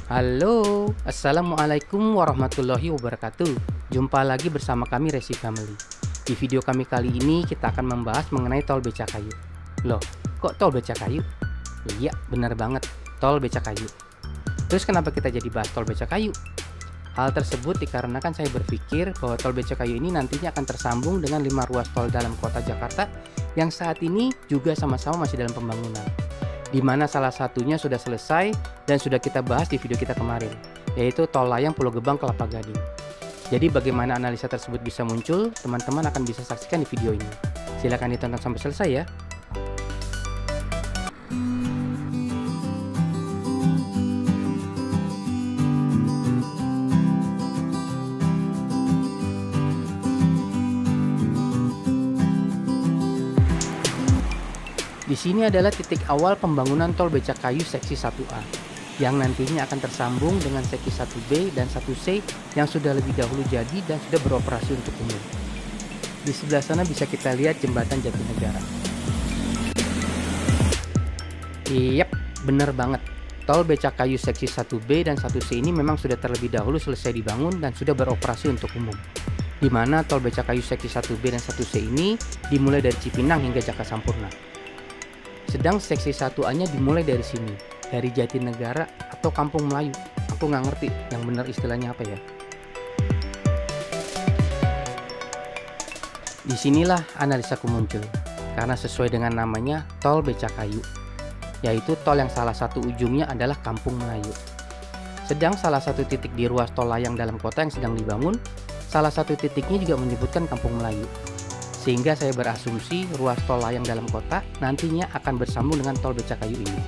Halo, Assalamualaikum warahmatullahi wabarakatuh. Jumpa lagi bersama kami Resi Family. Di video kami kali ini kita akan membahas mengenai tol Becakayu. Loh, kok tol Becakayu? Iya, benar banget, tol Becakayu. Terus kenapa kita jadi bahas tol Becakayu? Hal tersebut dikarenakan saya berpikir bahwa tol Becakayu ini nantinya akan tersambung dengan 5 ruas tol dalam kota Jakarta yang saat ini juga sama-sama masih dalam pembangunan, di mana salah satunya sudah selesai dan sudah kita bahas di video kita kemarin, yaitu tol layang Pulau Gebang Kelapa Gading. Jadi bagaimana analisa tersebut bisa muncul, teman-teman akan bisa saksikan di video ini. Silahkan ditonton sampai selesai ya. Di sini adalah titik awal pembangunan tol Becakayu seksi 1A yang nantinya akan tersambung dengan seksi 1B dan 1C yang sudah lebih dahulu jadi dan sudah beroperasi untuk umum. Di sebelah sana bisa kita lihat jembatan Jatinegara. Yap, bener banget. Tol Becakayu seksi 1B dan 1C ini memang sudah terlebih dahulu selesai dibangun dan sudah beroperasi untuk umum. Di mana tol Becakayu seksi 1B dan 1C ini dimulai dari Cipinang hingga Jakarta Sampurna. Sedang seksi 1A-nya dimulai dari sini, dari Jatinegara atau Kampung Melayu. Aku nggak ngerti yang benar istilahnya apa ya. Disinilah analisaku muncul, karena sesuai dengan namanya tol Becakayu, yaitu tol yang salah satu ujungnya adalah Kampung Melayu. Sedang salah satu titik di ruas tol layang dalam kota yang sedang dibangun, salah satu titiknya juga menyebutkan Kampung Melayu. Sehingga saya berasumsi ruas tol layang dalam kota nantinya akan bersambung dengan tol Becakayu ini.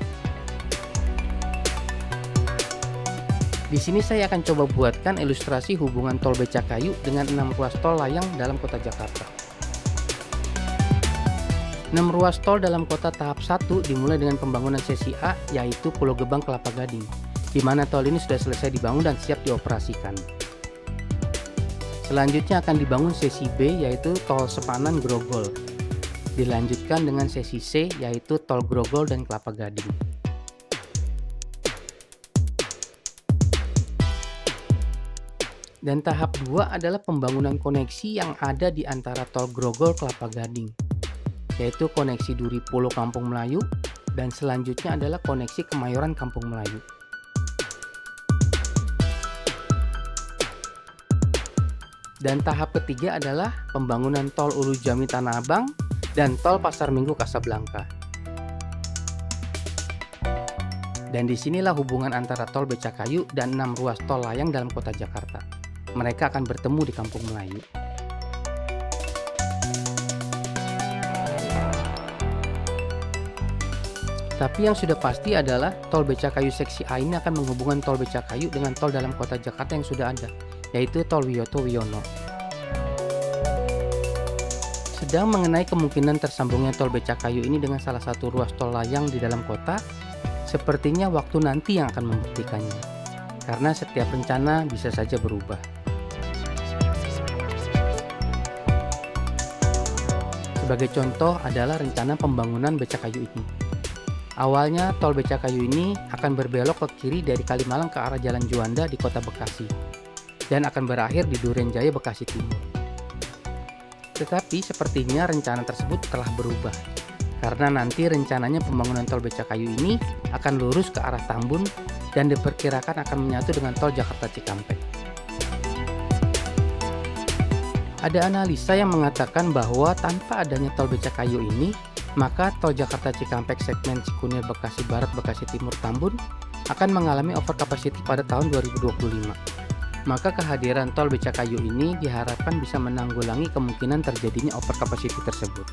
Di sini saya akan coba buatkan ilustrasi hubungan tol Becakayu dengan 6 ruas tol layang dalam kota Jakarta. 6 ruas tol dalam kota tahap 1 dimulai dengan pembangunan sesi A, yaitu Pulau Gebang Kelapa Gading, di mana tol ini sudah selesai dibangun dan siap dioperasikan. Selanjutnya akan dibangun sesi B, yaitu tol Sepanan Grogol. Dilanjutkan dengan sesi C, yaitu tol Grogol dan Kelapa Gading. Dan tahap 2 adalah pembangunan koneksi yang ada di antara tol Grogol Kelapa Gading, yaitu koneksi Duri Pulau Kampung Melayu, dan selanjutnya adalah koneksi Kemayoran Kampung Melayu. Dan tahap ketiga adalah pembangunan tol Ulu Jami Tanah Abang dan tol Pasar Minggu Kasablanka. Dan disinilah hubungan antara tol Becakayu dan 6 ruas tol layang dalam kota Jakarta. Mereka akan bertemu di Kampung Melayu. Tapi yang sudah pasti adalah tol Becakayu seksi A ini akan menghubungkan tol Becakayu dengan tol dalam kota Jakarta yang sudah ada, yaitu tol Wiyoto Wiono. Sedang mengenai kemungkinan tersambungnya tol Becakayu ini dengan salah satu ruas tol layang di dalam kota, sepertinya waktu nanti yang akan membuktikannya, karena setiap rencana bisa saja berubah. Sebagai contoh adalah rencana pembangunan Becakayu ini. Awalnya tol Becakayu ini akan berbelok ke kiri dari Kalimalang ke arah Jalan Juanda di kota Bekasi, dan akan berakhir di Durenjaya, Bekasi Timur. Tetapi sepertinya rencana tersebut telah berubah, karena nanti rencananya pembangunan tol Becakayu ini akan lurus ke arah Tambun dan diperkirakan akan menyatu dengan tol Jakarta Cikampek. Ada analisa yang mengatakan bahwa tanpa adanya tol Becakayu ini, maka tol Jakarta Cikampek segmen Cikunir Bekasi Barat Bekasi Timur Tambun akan mengalami overcapacity pada tahun 2025. Maka kehadiran tol Becakayu ini diharapkan bisa menanggulangi kemungkinan terjadinya overcapacity tersebut.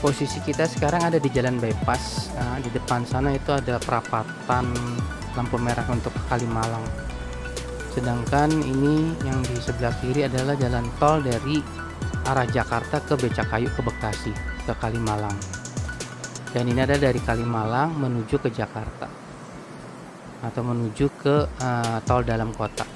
Posisi kita sekarang ada di Jalan Bypass. Di depan sana itu ada perapatan lampu merah untuk Kalimalang. Sedangkan ini yang di sebelah kiri adalah jalan tol dari arah Jakarta ke Becakayu ke Bekasi ke Kalimalang. Dan ini ada dari Kalimalang menuju ke Jakarta atau menuju ke tol dalam kota.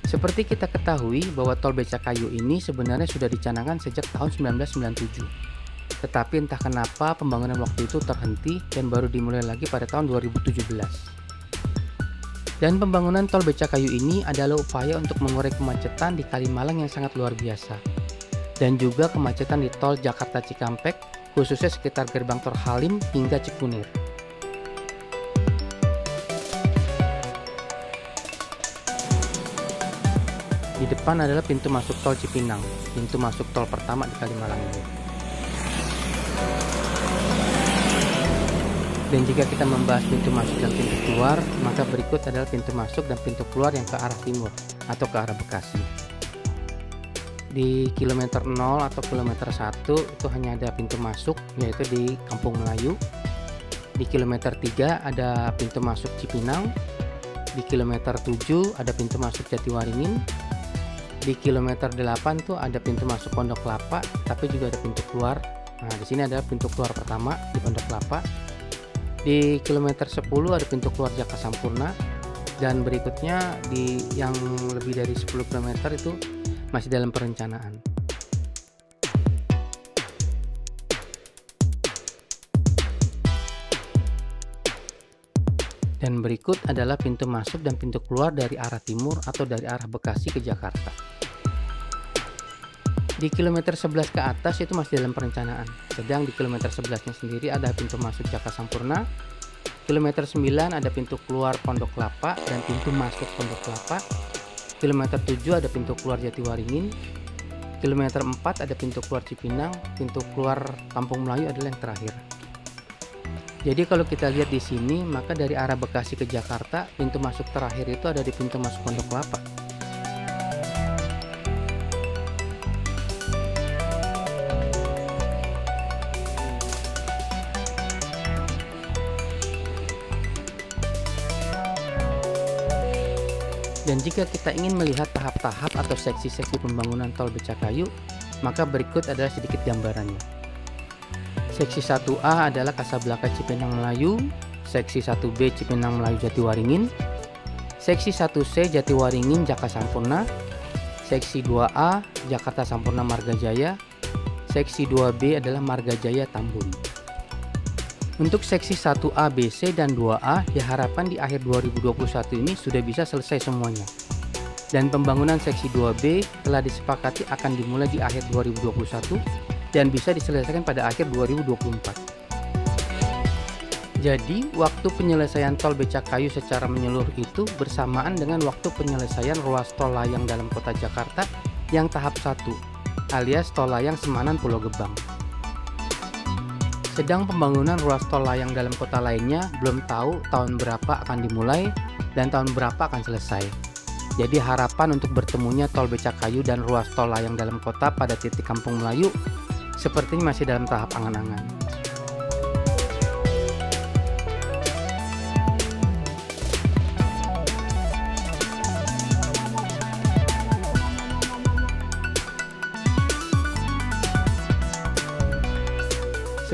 Seperti kita ketahui bahwa tol Becakayu ini sebenarnya sudah dicanangkan sejak tahun 1997. Tetapi entah kenapa pembangunan waktu itu terhenti dan baru dimulai lagi pada tahun 2017. Dan pembangunan tol Becakayu ini adalah upaya untuk mengurai kemacetan di Kalimalang yang sangat luar biasa. Dan juga kemacetan di tol Jakarta Cikampek, khususnya sekitar gerbang tol Halim hingga Cikunir. Di depan adalah pintu masuk tol Cipinang, pintu masuk tol pertama di Kalimalang ini. Dan jika kita membahas pintu masuk dan pintu keluar, maka berikut adalah pintu masuk dan pintu keluar yang ke arah timur atau ke arah Bekasi. Di kilometer 0 atau kilometer 1 itu hanya ada pintu masuk, yaitu di Kampung Melayu. Di kilometer 3 ada pintu masuk Cipinang. Di kilometer 7 ada pintu masuk Jatiwaringin. Di kilometer 8 tuh ada pintu masuk Pondok Kelapa, tapi juga ada pintu keluar. Nah, di sini ada pintu keluar pertama di Pondok Kelapa. Di kilometer 10 ada pintu keluar Jaka Sampurna, dan berikutnya di yang lebih dari 10 km itu masih dalam perencanaan. Dan berikut adalah pintu masuk dan pintu keluar dari arah timur atau dari arah Bekasi ke Jakarta. Di kilometer 11 ke atas itu masih dalam perencanaan. Sedang di kilometer 11-nya sendiri ada pintu masuk Jaka Sampurna. Kilometer 9 ada pintu keluar Pondok Kelapa dan pintu masuk Pondok Kelapa. Kilometer 7 ada pintu keluar Jatiwaringin. Kilometer 4 ada pintu keluar Cipinang. Pintu keluar Kampung Melayu adalah yang terakhir. Jadi kalau kita lihat di sini, maka dari arah Bekasi ke Jakarta, pintu masuk terakhir itu ada di pintu masuk Pondok Kelapa. Dan jika kita ingin melihat tahap-tahap atau seksi-seksi pembangunan tol Becakayu, maka berikut adalah sedikit gambarannya. Seksi 1A adalah Kasablaka Cipinang Melayu, Seksi 1B Cipinang Melayu Jatiwaringin, Seksi 1C Jatiwaringin Jaka Sampurna, Seksi 2A Jakarta Sampurna Margajaya, Seksi 2B adalah Margajaya Tambun. Untuk seksi 1A, B, C, dan 2A diharapkan di akhir 2021 ini sudah bisa selesai semuanya. Dan pembangunan seksi 2B telah disepakati akan dimulai di akhir 2021 dan bisa diselesaikan pada akhir 2024. Jadi, waktu penyelesaian tol Becakayu secara menyeluruh itu bersamaan dengan waktu penyelesaian ruas tol layang dalam kota Jakarta yang tahap 1, alias tol layang Semanan Pulau Gebang. Sedang pembangunan ruas tol layang dalam kota lainnya belum tahu tahun berapa akan dimulai dan tahun berapa akan selesai. Jadi harapan untuk bertemunya tol Becakayu dan ruas tol layang dalam kota pada titik Kampung Melayu sepertinya masih dalam tahap angan-angan.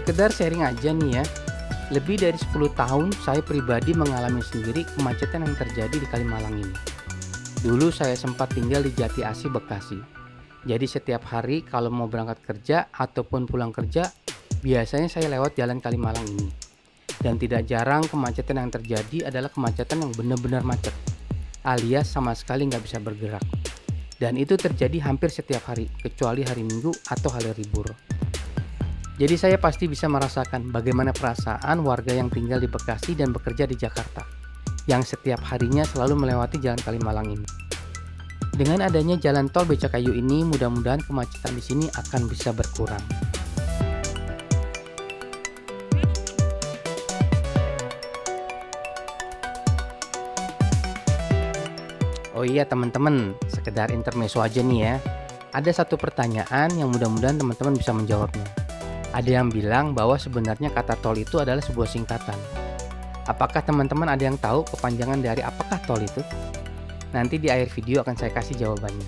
Sekedar sharing aja nih ya, lebih dari 10 tahun saya pribadi mengalami sendiri kemacetan yang terjadi di Kalimalang ini. Dulu saya sempat tinggal di Jati Asih, Bekasi. Jadi setiap hari kalau mau berangkat kerja ataupun pulang kerja, biasanya saya lewat jalan Kalimalang ini. Dan tidak jarang kemacetan yang terjadi adalah kemacetan yang benar-benar macet, alias sama sekali nggak bisa bergerak. Dan itu terjadi hampir setiap hari, kecuali hari Minggu atau hari libur. Jadi saya pasti bisa merasakan bagaimana perasaan warga yang tinggal di Bekasi dan bekerja di Jakarta, yang setiap harinya selalu melewati jalan Kalimalang ini. Dengan adanya jalan tol Becakayu ini, mudah-mudahan kemacetan di sini akan bisa berkurang. Oh iya teman-teman, sekedar intermezzo aja nih ya. Ada satu pertanyaan yang mudah-mudahan teman-teman bisa menjawabnya. Ada yang bilang bahwa sebenarnya kata tol itu adalah sebuah singkatan. Apakah teman-teman ada yang tahu kepanjangan dari apakah tol itu? Nanti di akhir video akan saya kasih jawabannya.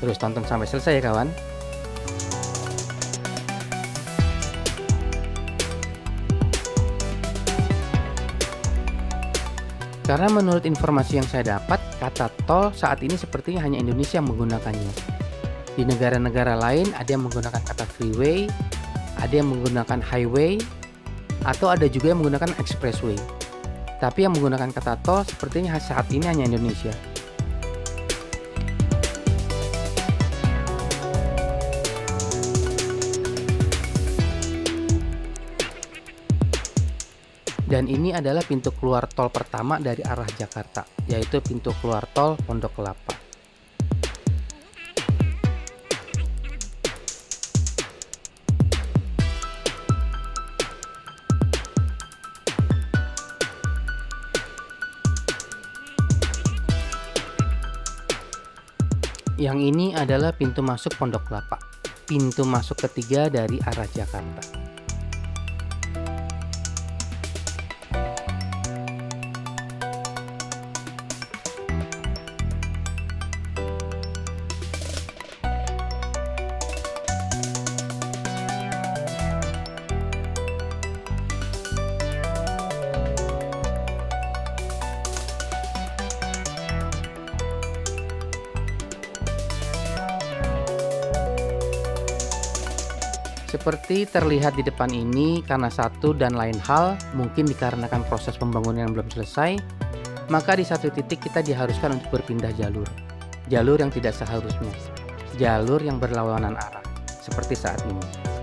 Terus tonton sampai selesai ya kawan. Karena menurut informasi yang saya dapat, kata tol saat ini sepertinya hanya Indonesia yang menggunakannya. Di negara-negara lain ada yang menggunakan kata freeway, ada yang menggunakan highway, atau ada juga yang menggunakan expressway. Tapi yang menggunakan kata tol sepertinya saat ini hanya Indonesia. Dan ini adalah pintu keluar tol pertama dari arah Jakarta, yaitu pintu keluar tol Pondok Kelapa. Yang ini adalah pintu masuk Pondok Kelapa, pintu masuk ketiga dari arah Jakarta. Seperti terlihat di depan ini, karena satu dan lain hal, mungkin dikarenakan proses pembangunan yang belum selesai, maka di satu titik kita diharuskan untuk berpindah jalur. Jalur yang tidak seharusnya, jalur yang berlawanan arah, seperti saat ini.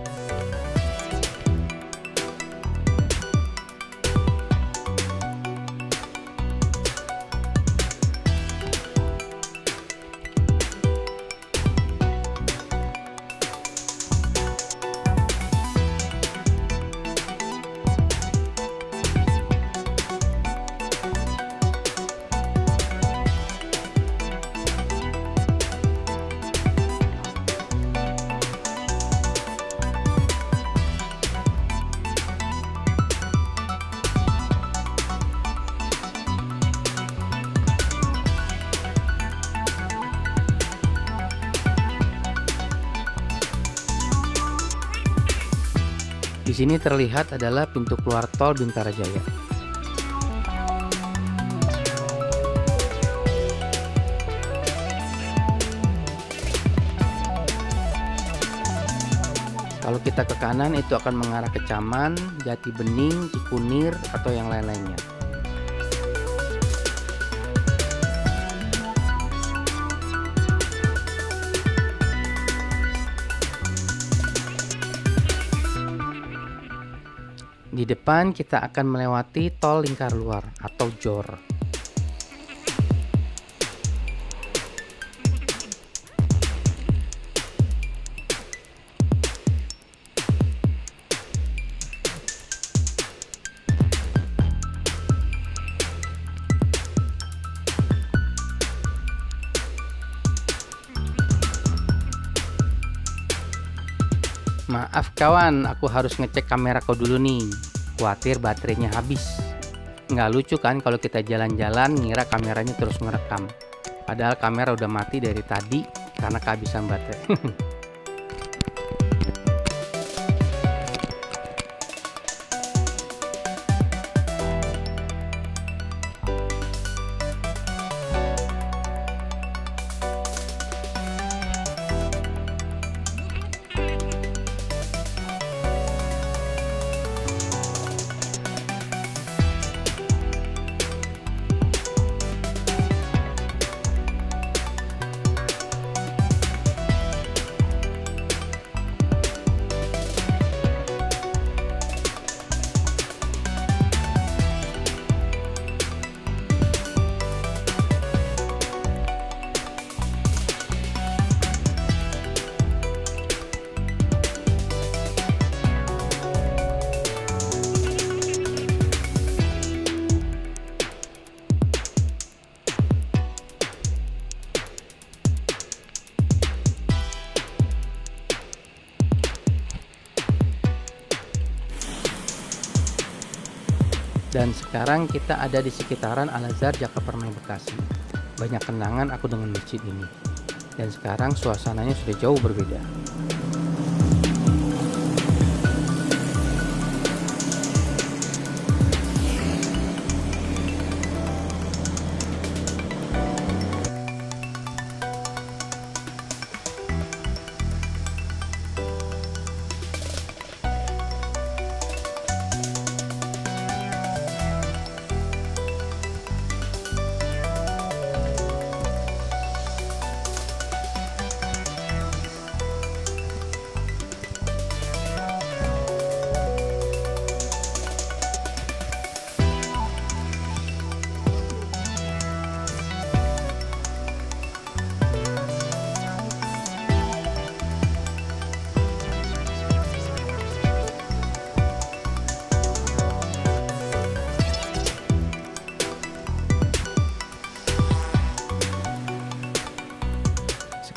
Di sini terlihat adalah pintu keluar tol Bintara Jaya. Kalau kita ke kanan itu akan mengarah ke Caman, Jati Bening, Cikunir, atau yang lain-lainnya. Di depan kita akan melewati tol lingkar luar atau JOR. Maaf kawan, aku harus ngecek kamera kau dulu nih. Khawatir baterainya habis. Nggak lucu kan kalau kita jalan-jalan ngira kameranya terus ngerekam. Padahal kamera udah mati dari tadi karena kehabisan baterai. Dan sekarang kita ada di sekitaran Al-Azhar Jaka Permai Bekasi. Banyak kenangan aku dengan masjid ini. Dan sekarang suasananya sudah jauh berbeda.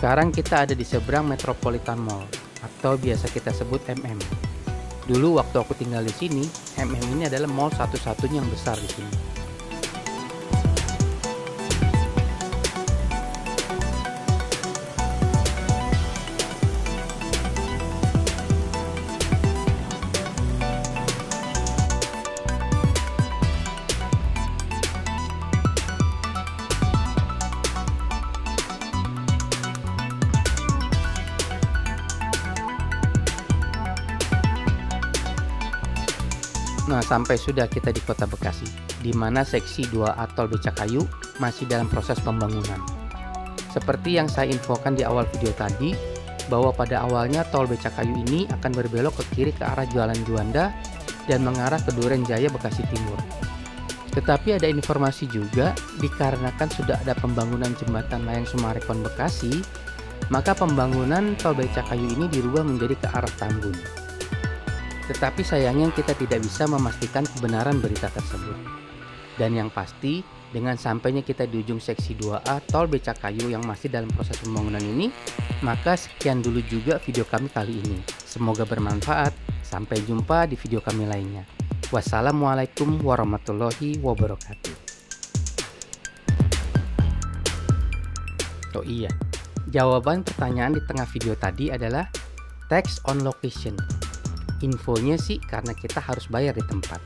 Sekarang kita ada di seberang Metropolitan Mall atau biasa kita sebut MM. Dulu waktu aku tinggal di sini, MM ini adalah mall satu-satunya yang besar di sini. Nah, sampai sudah kita di Kota Bekasi, di mana seksi 2A Tol Becakayu masih dalam proses pembangunan. Seperti yang saya infokan di awal video tadi, bahwa pada awalnya Tol Becakayu ini akan berbelok ke kiri ke arah Jalan Juanda dan mengarah ke Duren Jaya Bekasi Timur. Tetapi ada informasi juga, dikarenakan sudah ada pembangunan jembatan layang Sumarekon Bekasi, maka pembangunan Tol Becakayu ini dirubah menjadi ke arah Tambun. Tetapi sayangnya kita tidak bisa memastikan kebenaran berita tersebut. Dan yang pasti, dengan sampainya kita di ujung seksi 2A Tol Becakayu yang masih dalam proses pembangunan ini, maka sekian dulu juga video kami kali ini. Semoga bermanfaat. Sampai jumpa di video kami lainnya. Wassalamualaikum warahmatullahi wabarakatuh. Oh iya, jawaban pertanyaan di tengah video tadi adalah text on location. Infonya sih karena kita harus bayar di tempat.